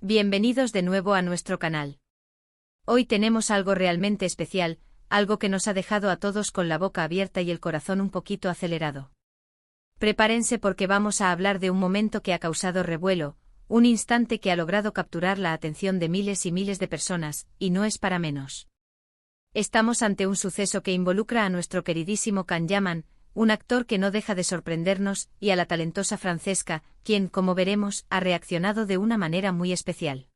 Bienvenidos de nuevo a nuestro canal. Hoy tenemos algo realmente especial, algo que nos ha dejado a todos con la boca abierta y el corazón un poquito acelerado. Prepárense porque vamos a hablar de un momento que ha causado revuelo, un instante que ha logrado capturar la atención de miles y miles de personas, y no es para menos. Estamos ante un suceso que involucra a nuestro queridísimo Can Yaman, un actor que no deja de sorprendernos, y a la talentosa Francesca, quien, como veremos, ha reaccionado de una manera muy especial.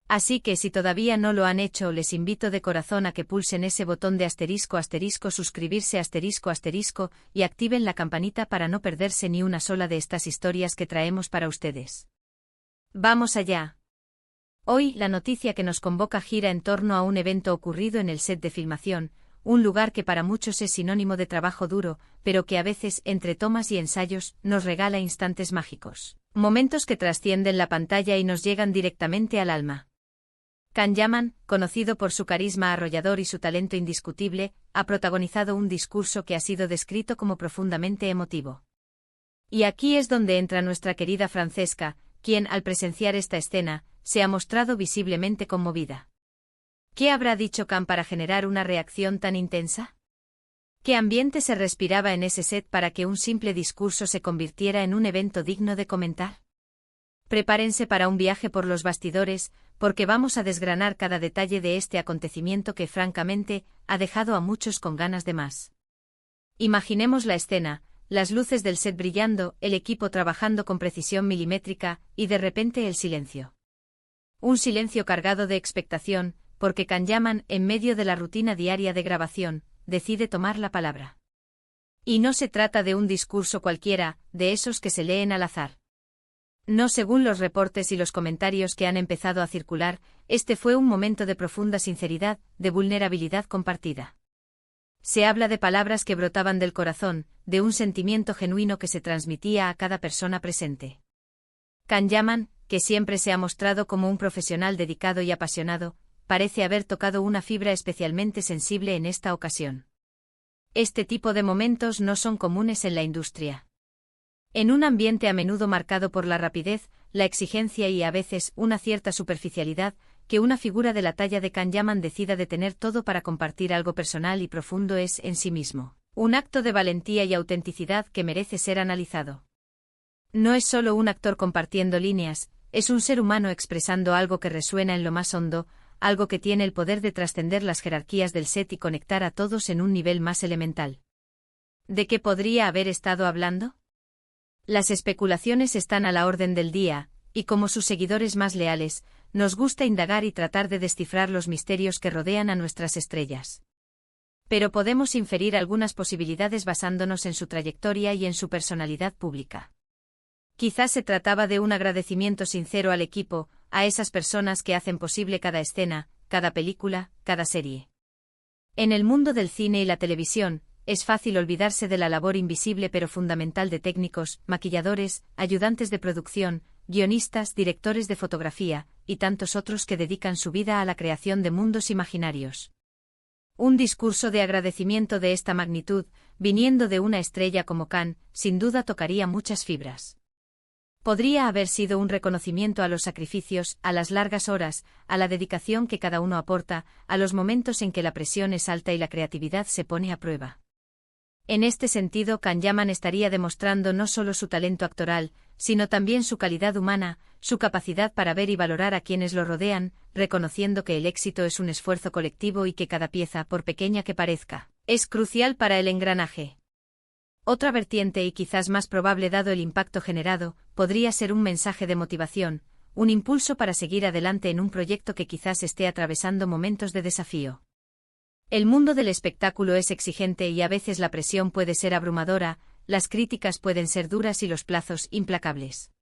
Así que si todavía no lo han hecho, les invito de corazón a que pulsen ese botón de *** suscribirse *** y activen la campanita para no perderse ni una sola de estas historias que traemos para ustedes. ¡Vamos allá! Hoy, la noticia que nos convoca gira en torno a un evento ocurrido en el set de filmación, un lugar que para muchos es sinónimo de trabajo duro, pero que a veces, entre tomas y ensayos, nos regala instantes mágicos. Momentos que trascienden la pantalla y nos llegan directamente al alma. Can Yaman, conocido por su carisma arrollador y su talento indiscutible, ha protagonizado un discurso que ha sido descrito como profundamente emotivo. Y aquí es donde entra nuestra querida Francesca, quien, al presenciar esta escena, se ha mostrado visiblemente conmovida. ¿Qué habrá dicho Can para generar una reacción tan intensa? ¿Qué ambiente se respiraba en ese set para que un simple discurso se convirtiera en un evento digno de comentar? Prepárense para un viaje por los bastidores, porque vamos a desgranar cada detalle de este acontecimiento que, francamente, ha dejado a muchos con ganas de más. Imaginemos la escena, las luces del set brillando, el equipo trabajando con precisión milimétrica, y de repente el silencio. Un silencio cargado de expectación, porque Can Yaman, en medio de la rutina diaria de grabación, decide tomar la palabra. Y no se trata de un discurso cualquiera, de esos que se leen al azar. No, según los reportes y los comentarios que han empezado a circular, este fue un momento de profunda sinceridad, de vulnerabilidad compartida. Se habla de palabras que brotaban del corazón, de un sentimiento genuino que se transmitía a cada persona presente. Can Yaman, que siempre se ha mostrado como un profesional dedicado y apasionado, parece haber tocado una fibra especialmente sensible en esta ocasión. Este tipo de momentos no son comunes en la industria. En un ambiente a menudo marcado por la rapidez, la exigencia y a veces una cierta superficialidad, que una figura de la talla de Can Yaman decida detener todo para compartir algo personal y profundo es, en sí mismo, un acto de valentía y autenticidad que merece ser analizado. No es solo un actor compartiendo líneas, es un ser humano expresando algo que resuena en lo más hondo, algo que tiene el poder de trascender las jerarquías del set y conectar a todos en un nivel más elemental. ¿De qué podría haber estado hablando? Las especulaciones están a la orden del día, y como sus seguidores más leales, nos gusta indagar y tratar de descifrar los misterios que rodean a nuestras estrellas. Pero podemos inferir algunas posibilidades basándonos en su trayectoria y en su personalidad pública. Quizás se trataba de un agradecimiento sincero al equipo, a esas personas que hacen posible cada escena, cada película, cada serie. En el mundo del cine y la televisión, es fácil olvidarse de la labor invisible pero fundamental de técnicos, maquilladores, ayudantes de producción, guionistas, directores de fotografía, y tantos otros que dedican su vida a la creación de mundos imaginarios. Un discurso de agradecimiento de esta magnitud, viniendo de una estrella como Can, sin duda tocaría muchas fibras. Podría haber sido un reconocimiento a los sacrificios, a las largas horas, a la dedicación que cada uno aporta, a los momentos en que la presión es alta y la creatividad se pone a prueba. En este sentido, Can Yaman estaría demostrando no solo su talento actoral, sino también su calidad humana, su capacidad para ver y valorar a quienes lo rodean, reconociendo que el éxito es un esfuerzo colectivo y que cada pieza, por pequeña que parezca, es crucial para el engranaje. Otra vertiente y quizás más probable dado el impacto generado, podría ser un mensaje de motivación, un impulso para seguir adelante en un proyecto que quizás esté atravesando momentos de desafío. El mundo del espectáculo es exigente y a veces la presión puede ser abrumadora, las críticas pueden ser duras y los plazos implacables.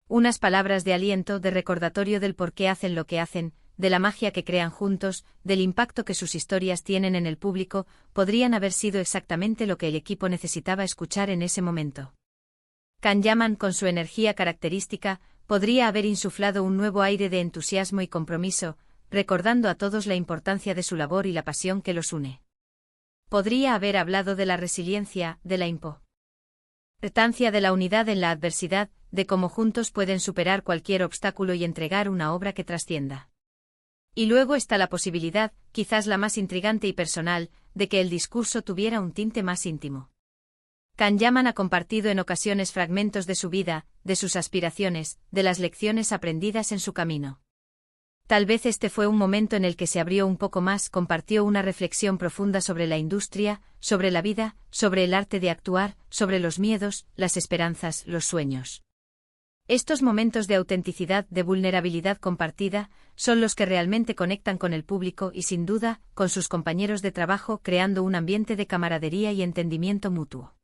Unas palabras de aliento, de recordatorio del por qué hacen lo que hacen, de la magia que crean juntos, del impacto que sus historias tienen en el público, podrían haber sido exactamente lo que el equipo necesitaba escuchar en ese momento. Can Yaman, con su energía característica, podría haber insuflado un nuevo aire de entusiasmo y compromiso, recordando a todos la importancia de su labor y la pasión que los une. Podría haber hablado de la resiliencia, de la importancia de la unidad en la adversidad, de cómo juntos pueden superar cualquier obstáculo y entregar una obra que trascienda. Y luego está la posibilidad, quizás la más intrigante y personal, de que el discurso tuviera un tinte más íntimo. Can Yaman ha compartido en ocasiones fragmentos de su vida, de sus aspiraciones, de las lecciones aprendidas en su camino. Tal vez este fue un momento en el que se abrió un poco más, compartió una reflexión profunda sobre la industria, sobre la vida, sobre el arte de actuar, sobre los miedos, las esperanzas, los sueños. Estos momentos de autenticidad, de vulnerabilidad compartida, son los que realmente conectan con el público y, sin duda, con sus compañeros de trabajo, creando un ambiente de camaradería y entendimiento mutuo.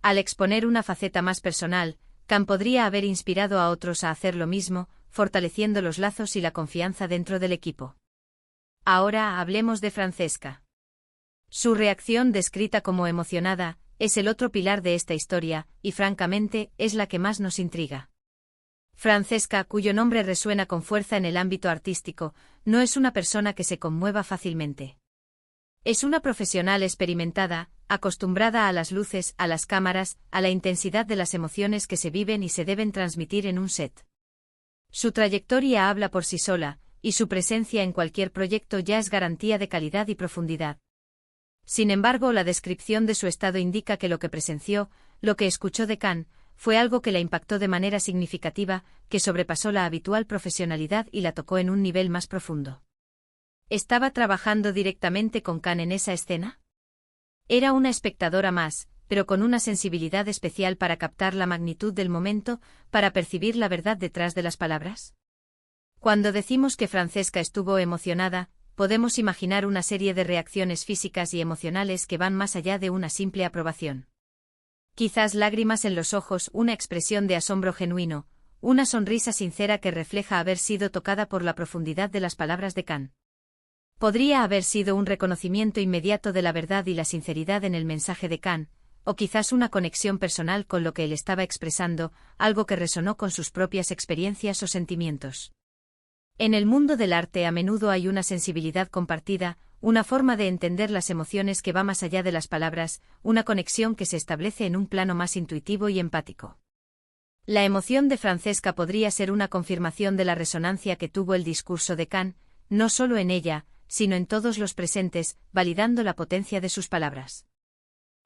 Al exponer una faceta más personal, Can podría haber inspirado a otros a hacer lo mismo, fortaleciendo los lazos y la confianza dentro del equipo. Ahora hablemos de Francesca. Su reacción, descrita como emocionada, es el otro pilar de esta historia, y francamente, es la que más nos intriga. Francesca, cuyo nombre resuena con fuerza en el ámbito artístico, no es una persona que se conmueva fácilmente. Es una profesional experimentada, acostumbrada a las luces, a las cámaras, a la intensidad de las emociones que se viven y se deben transmitir en un set. Su trayectoria habla por sí sola, y su presencia en cualquier proyecto ya es garantía de calidad y profundidad. Sin embargo, la descripción de su estado indica que lo que presenció, lo que escuchó de Can, fue algo que la impactó de manera significativa, que sobrepasó la habitual profesionalidad y la tocó en un nivel más profundo. ¿Estaba trabajando directamente con Can en esa escena? Era una espectadora más, pero con una sensibilidad especial para captar la magnitud del momento, para percibir la verdad detrás de las palabras. Cuando decimos que Francesca estuvo emocionada, podemos imaginar una serie de reacciones físicas y emocionales que van más allá de una simple aprobación. Quizás lágrimas en los ojos, una expresión de asombro genuino, una sonrisa sincera que refleja haber sido tocada por la profundidad de las palabras de Can. Podría haber sido un reconocimiento inmediato de la verdad y la sinceridad en el mensaje de Can, o quizás una conexión personal con lo que él estaba expresando, algo que resonó con sus propias experiencias o sentimientos. En el mundo del arte a menudo hay una sensibilidad compartida, una forma de entender las emociones que va más allá de las palabras, una conexión que se establece en un plano más intuitivo y empático. La emoción de Francesca podría ser una confirmación de la resonancia que tuvo el discurso de Can, no solo en ella, sino en todos los presentes, validando la potencia de sus palabras.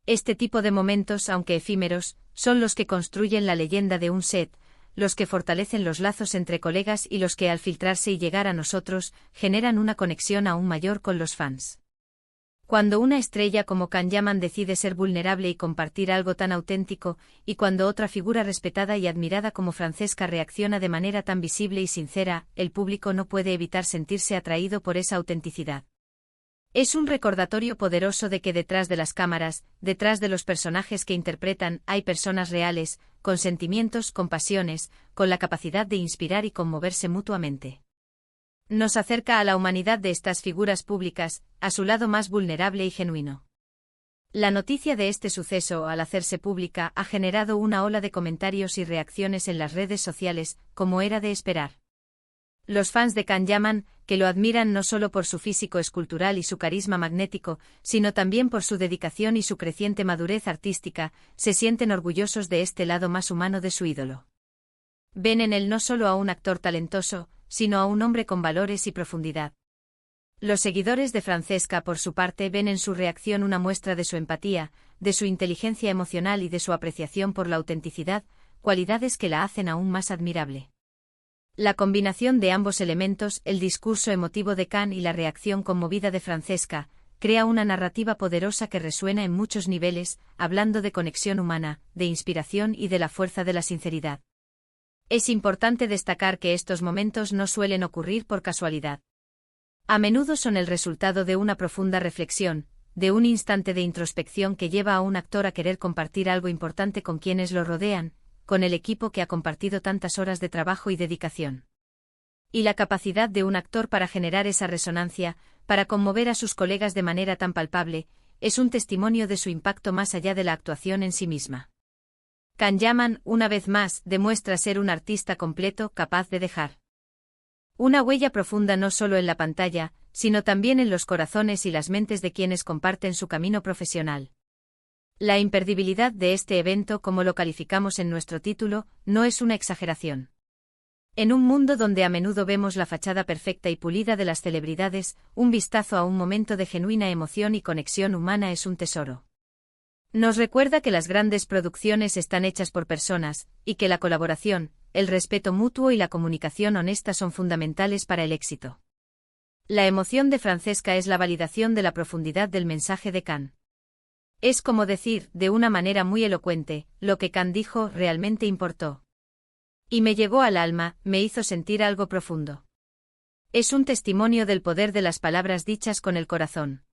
Este tipo de momentos, aunque efímeros, son los que construyen la leyenda de un set, los que fortalecen los lazos entre colegas y los que al filtrarse y llegar a nosotros, generan una conexión aún mayor con los fans. Cuando una estrella como Can Yaman decide ser vulnerable y compartir algo tan auténtico, y cuando otra figura respetada y admirada como Francesca reacciona de manera tan visible y sincera, el público no puede evitar sentirse atraído por esa autenticidad. Es un recordatorio poderoso de que detrás de las cámaras, detrás de los personajes que interpretan, hay personas reales, con sentimientos, con pasiones, con la capacidad de inspirar y conmoverse mutuamente. Nos acerca a la humanidad de estas figuras públicas, a su lado más vulnerable y genuino. La noticia de este suceso, al hacerse pública, ha generado una ola de comentarios y reacciones en las redes sociales, como era de esperar. Los fans de Can Yaman, que lo admiran no solo por su físico escultural y su carisma magnético, sino también por su dedicación y su creciente madurez artística, se sienten orgullosos de este lado más humano de su ídolo. Ven en él no solo a un actor talentoso, sino a un hombre con valores y profundidad. Los seguidores de Francesca, por su parte, ven en su reacción una muestra de su empatía, de su inteligencia emocional y de su apreciación por la autenticidad, cualidades que la hacen aún más admirable. La combinación de ambos elementos, el discurso emotivo de Can y la reacción conmovida de Francesca, crea una narrativa poderosa que resuena en muchos niveles, hablando de conexión humana, de inspiración y de la fuerza de la sinceridad. Es importante destacar que estos momentos no suelen ocurrir por casualidad. A menudo son el resultado de una profunda reflexión, de un instante de introspección que lleva a un actor a querer compartir algo importante con quienes lo rodean, con el equipo que ha compartido tantas horas de trabajo y dedicación. Y la capacidad de un actor para generar esa resonancia, para conmover a sus colegas de manera tan palpable, es un testimonio de su impacto más allá de la actuación en sí misma. Can Yaman, una vez más, demuestra ser un artista completo, capaz de dejar una huella profunda no solo en la pantalla, sino también en los corazones y las mentes de quienes comparten su camino profesional. La imperdibilidad de este evento, como lo calificamos en nuestro título, no es una exageración. En un mundo donde a menudo vemos la fachada perfecta y pulida de las celebridades, un vistazo a un momento de genuina emoción y conexión humana es un tesoro. Nos recuerda que las grandes producciones están hechas por personas, y que la colaboración, el respeto mutuo y la comunicación honesta son fundamentales para el éxito. La emoción de Francesca es la validación de la profundidad del mensaje de Khan. Es como decir, de una manera muy elocuente, lo que Khan dijo realmente importó. Y me llegó al alma, me hizo sentir algo profundo. Es un testimonio del poder de las palabras dichas con el corazón.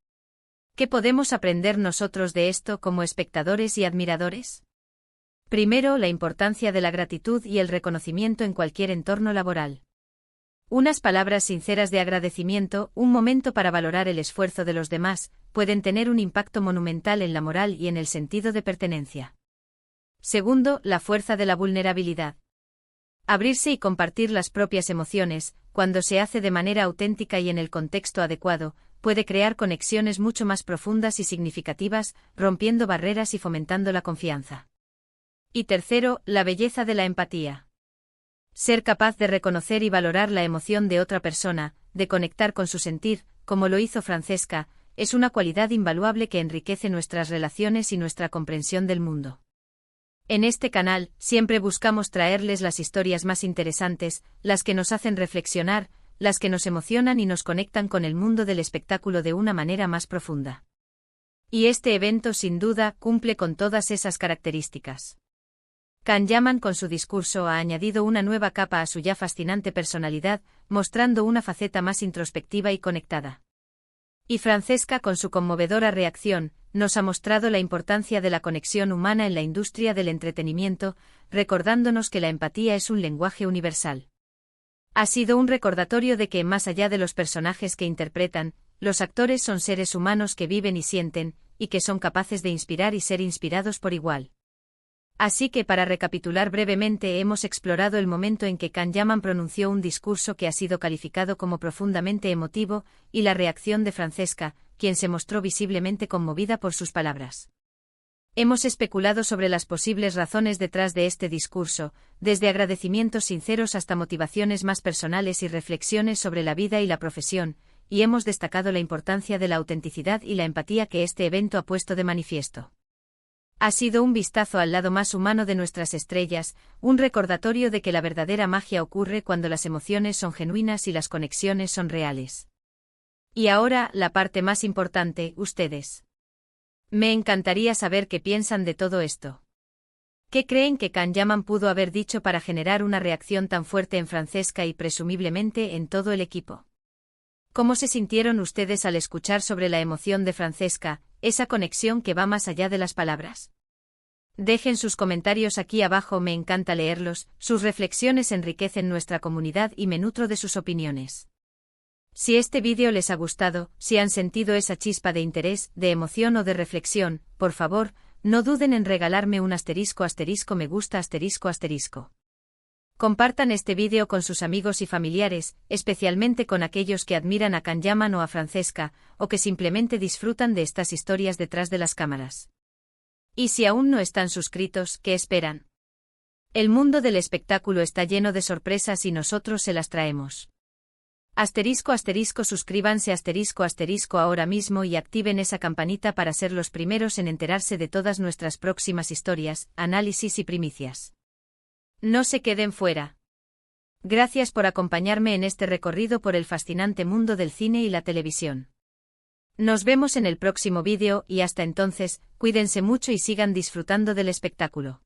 ¿Qué podemos aprender nosotros de esto como espectadores y admiradores? Primero, la importancia de la gratitud y el reconocimiento en cualquier entorno laboral. Unas palabras sinceras de agradecimiento, un momento para valorar el esfuerzo de los demás, pueden tener un impacto monumental en la moral y en el sentido de pertenencia. Segundo, la fuerza de la vulnerabilidad. Abrirse y compartir las propias emociones, cuando se hace de manera auténtica y en el contexto adecuado, puede crear conexiones mucho más profundas y significativas, rompiendo barreras y fomentando la confianza. Y tercero, la belleza de la empatía. Ser capaz de reconocer y valorar la emoción de otra persona, de conectar con su sentir, como lo hizo Francesca, es una cualidad invaluable que enriquece nuestras relaciones y nuestra comprensión del mundo. En este canal, siempre buscamos traerles las historias más interesantes, las que nos hacen reflexionar, las que nos emocionan y nos conectan con el mundo del espectáculo de una manera más profunda. Y este evento sin duda cumple con todas esas características. Khan Yaman con su discurso ha añadido una nueva capa a su ya fascinante personalidad, mostrando una faceta más introspectiva y conectada. Y Francesca con su conmovedora reacción, nos ha mostrado la importancia de la conexión humana en la industria del entretenimiento, recordándonos que la empatía es un lenguaje universal. Ha sido un recordatorio de que, más allá de los personajes que interpretan, los actores son seres humanos que viven y sienten, y que son capaces de inspirar y ser inspirados por igual. Así que para recapitular brevemente hemos explorado el momento en que Khan Yaman pronunció un discurso que ha sido calificado como profundamente emotivo, y la reacción de Francesca, quien se mostró visiblemente conmovida por sus palabras. Hemos especulado sobre las posibles razones detrás de este discurso, desde agradecimientos sinceros hasta motivaciones más personales y reflexiones sobre la vida y la profesión, y hemos destacado la importancia de la autenticidad y la empatía que este evento ha puesto de manifiesto. Ha sido un vistazo al lado más humano de nuestras estrellas, un recordatorio de que la verdadera magia ocurre cuando las emociones son genuinas y las conexiones son reales. Y ahora, la parte más importante, ustedes. Me encantaría saber qué piensan de todo esto. ¿Qué creen que Khan Yaman pudo haber dicho para generar una reacción tan fuerte en Francesca y presumiblemente en todo el equipo? ¿Cómo se sintieron ustedes al escuchar sobre la emoción de Francesca, esa conexión que va más allá de las palabras? Dejen sus comentarios aquí abajo, me encanta leerlos, sus reflexiones enriquecen nuestra comunidad y me nutro de sus opiniones. Si este vídeo les ha gustado, si han sentido esa chispa de interés, de emoción o de reflexión, por favor, no duden en regalarme un ** me gusta **. Compartan este vídeo con sus amigos y familiares, especialmente con aquellos que admiran a Khan Yaman o a Francesca, o que simplemente disfrutan de estas historias detrás de las cámaras. Y si aún no están suscritos, ¿qué esperan? El mundo del espectáculo está lleno de sorpresas y nosotros se las traemos. ** suscríbanse ** ahora mismo y activen esa campanita para ser los primeros en enterarse de todas nuestras próximas historias, análisis y primicias. No se queden fuera. Gracias por acompañarme en este recorrido por el fascinante mundo del cine y la televisión. Nos vemos en el próximo vídeo y hasta entonces, cuídense mucho y sigan disfrutando del espectáculo.